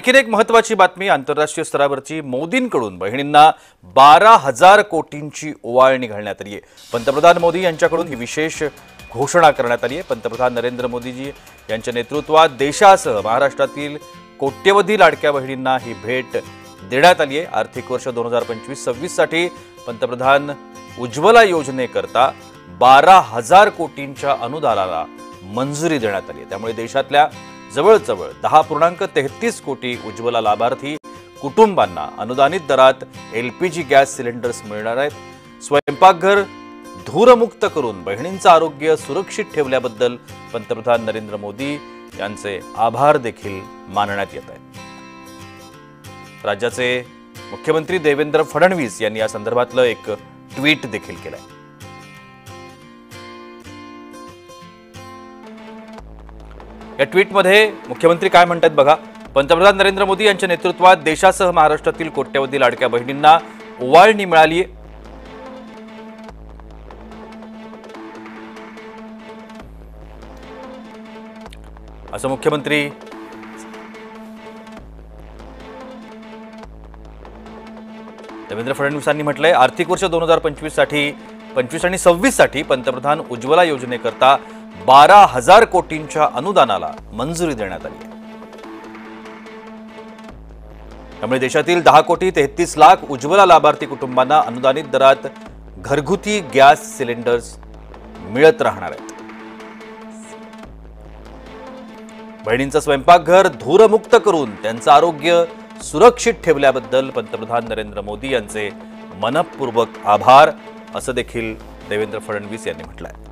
आणखीन एक महत्त्वाची बातमी आंतरराष्ट्रीय स्तरावरची मोदींकडून बहिणींना 12,000 कोटींची ओवाळणी घालण्यात आली आहे। पंतप्रधान मोदी यांच्याकडून ही विशेष घोषणा करण्यात आली आहे। पंतप्रधान नरेंद्र मोदीजी यांच्या नेतृत्वात देशासह महाराष्ट्रातील कोट्यवधी लाडक्या बहिणींना ही भेट देण्यात आली आहे। आर्थिक वर्ष 2025-26 साठी पंतप्रधान उज्ज्वला योजनेकरता 12,000 कोटींच्या अनुदानाला मंजुरी देण्यात आली आहे। त्यामुळे देशातल्या जवळजवळ 10.33 कोटी उज्ज्वला लाभार्थी कुटुंबांना अनुदानित दरात LPG गॅस सिलेंडर्स मिळणार आहेत। स्वयंपाकघर धूरमुक्त करून बहिणींचं आरोग्य सुरक्षित ठेवल्याबद्दल पंतप्रधान नरेंद्र मोदी यांचे आभार देखील मानण्यात येत आहेत। राज्याचे मुख्यमंत्री देवेंद्र फडणवीस यांनी या संदर्भातलं एक ट्विट देखील केलंय। या ट्विटमध्ये मुख्यमंत्री काय म्हणतात बघा। पंतप्रधान नरेंद्र मोदी यांच्या नेतृत्वात देशासह महाराष्ट्रातील कोट्यवधी लाडक्या बहिणींना ओवाळणी मिळाली आहे। असं मुख्यमंत्री देवेंद्र फडणवीसांनी म्हटलंय। आर्थिक वर्ष 2025 साठी 25 आणि 26 साठी पंतप्रधान उज्ज्वला योजनेकरता 12,000 कोटींच्या अनुदानाला मंजुरी देण्यात आली आहे। त्यामुळे देशातील 10,33,00,000 उज्ज्वला लाभार्थी कुटुंबांना अनुदानित दरात घरगुती गॅस सिलेंडर्स मिळत राहणार आहेत। बहिणींचं स्वयंपाकघर धूरमुक्त करून त्यांचं आरोग्य सुरक्षित ठेवल्याबद्दल पंतप्रधान नरेंद्र मोदी यांचे मनपूर्वक आभार असं देखील देवेंद्र फडणवीस यांनी म्हटलंय।